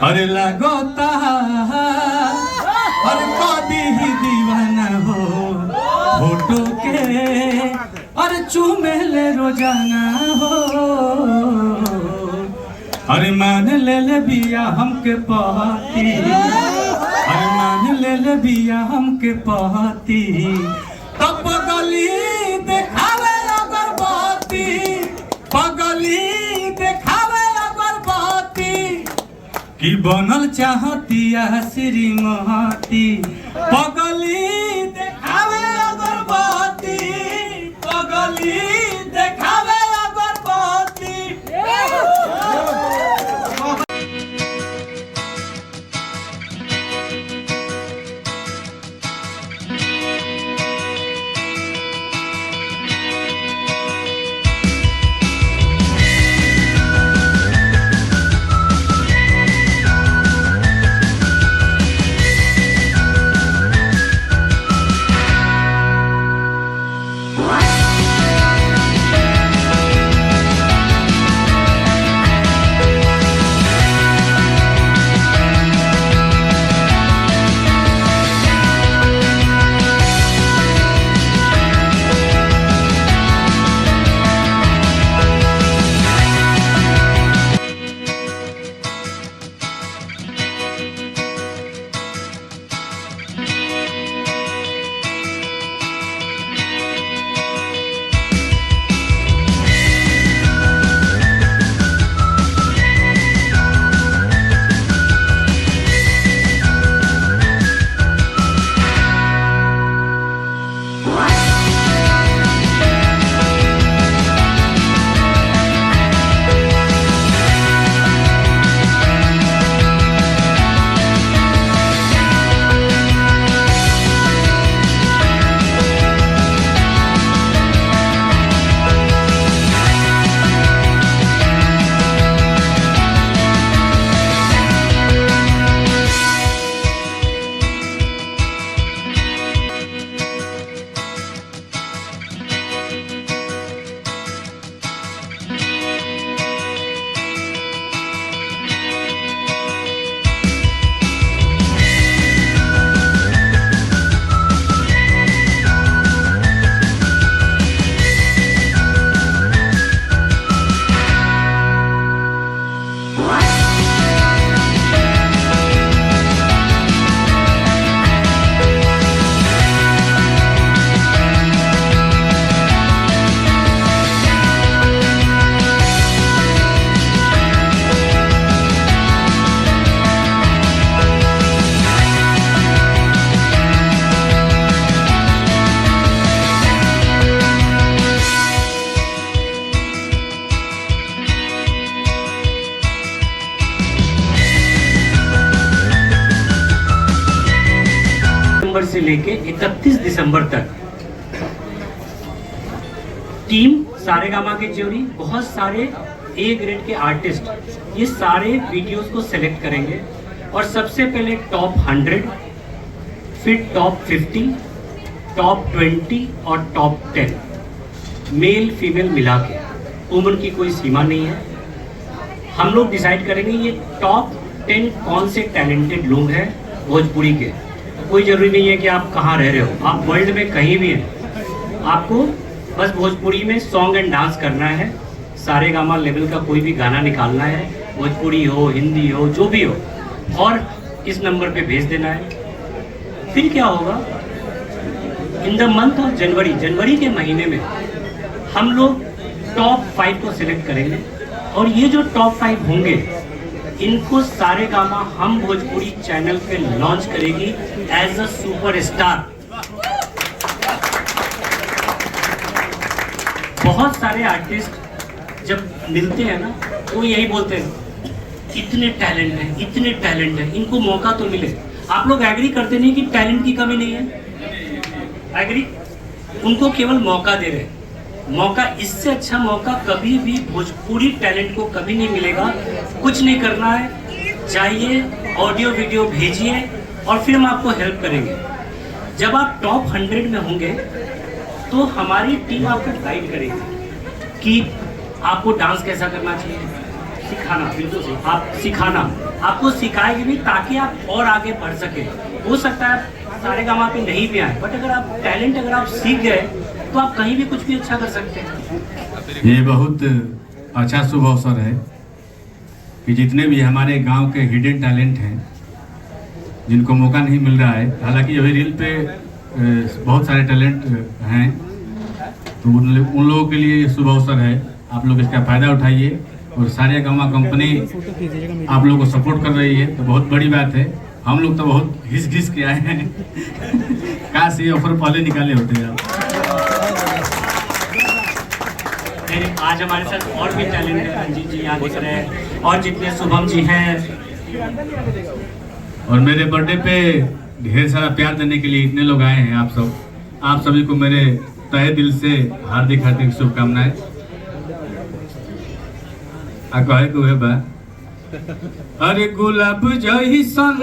अरे लगोता और कभी ही दीवाना हो फोटो के और चूमेले रोजाना हो। अरे मान ले बिया हमके पहती, अरे मान ले बिया हमके पहती, तब पगली देखावे अगरबत्ती, पगली देखावे अगरबत्ती कि बनल चाहतिया श्रीमती, पगली देखावे अगरबत्ती, पगली देखावे अगरबत्ती। से लेके 31 दिसंबर तक टीम सारेगामा के ज्यूरी, बहुत सारे ए ग्रेड के आर्टिस्ट ये सारे वीडियोस को सेलेक्ट करेंगे और सबसे पहले टॉप 100, फिर टॉप 50, टॉप 20 और टॉप 10 मेल फीमेल मिला के, उम्र की कोई सीमा नहीं है। हम लोग डिसाइड करेंगे ये टॉप 10 कौन से टैलेंटेड लोग हैं भोजपुरी के। कोई जरूरी नहीं है कि आप कहाँ रह रहे हो, आप वर्ल्ड में कहीं भी हैं, आपको बस भोजपुरी में सॉन्ग एंड डांस करना है, सारेगामा लेवल का कोई भी गाना निकालना है, भोजपुरी हो हिंदी हो जो भी हो, और इस नंबर पे भेज देना है। फिर क्या होगा, in the month of January के महीने में हम लोग टॉप 5 को सिलेक्ट करेंगे और ये जो टॉप 5 होंगे इनको सारेगामा हम भोजपुरी चैनल पे लॉन्च करेगी एज अ सुपरस्टार। बहुत सारे आर्टिस्ट जब मिलते हैं ना तो यही बोलते हैं इतने टैलेंट है, इतने टैलेंट है, इनको मौका तो मिले। आप लोग एग्री करते नहीं कि टैलेंट की कमी नहीं है? एग्री? उनको केवल मौका दे रहे। मौका, इससे अच्छा मौका कभी भी भोजपुरी टैलेंट को कभी नहीं मिलेगा। कुछ नहीं करना है, जाइए ऑडियो वीडियो भेजिए और फिर हम आपको हेल्प करेंगे। जब आप टॉप 100 में होंगे तो हमारी टीम आपको गाइड करेगी कि आपको डांस कैसा करना चाहिए, सिखाना, बिल्कुल सही, आप सिखाना, आपको सिखाएगी भी ताकि आप और आगे बढ़ सके। हो सकता है सारेगामा पे नहीं भी आए, बट अगर आप टैलेंट अगर आप सीख गए तो आप कहीं भी कुछ भी अच्छा कर सकते हैं। ये बहुत अच्छा शुभ अवसर है कि जितने भी हमारे गांव के हिडन टैलेंट हैं, जिनको मौका नहीं मिल रहा है, हालांकि अभी रील पे बहुत सारे टैलेंट हैं, तो उन लोगों के लिए शुभ अवसर है। आप लोग इसका फ़ायदा उठाइए और सारेगामा कंपनी आप लोगों को सपोर्ट कर रही है, तो बहुत बड़ी बात है। हम लोग तो बहुत घिस घिस के आए हैं काश ये ऑफर पहले निकाले होते आप। आज हमारे साथ और भी टैलेंट है, रंजीत जी यहाँ दिख रहे हैं और जितने शुभम जी हैं, और मेरे बर्थडे पे ढेर सारा प्यार देने के लिए इतने लोग आए हैं। आप सभी को मेरे तहे दिल से हार्दिक हार्दिक शुभकामनाएं। कहे को है बा, अरे गुलाब जैसन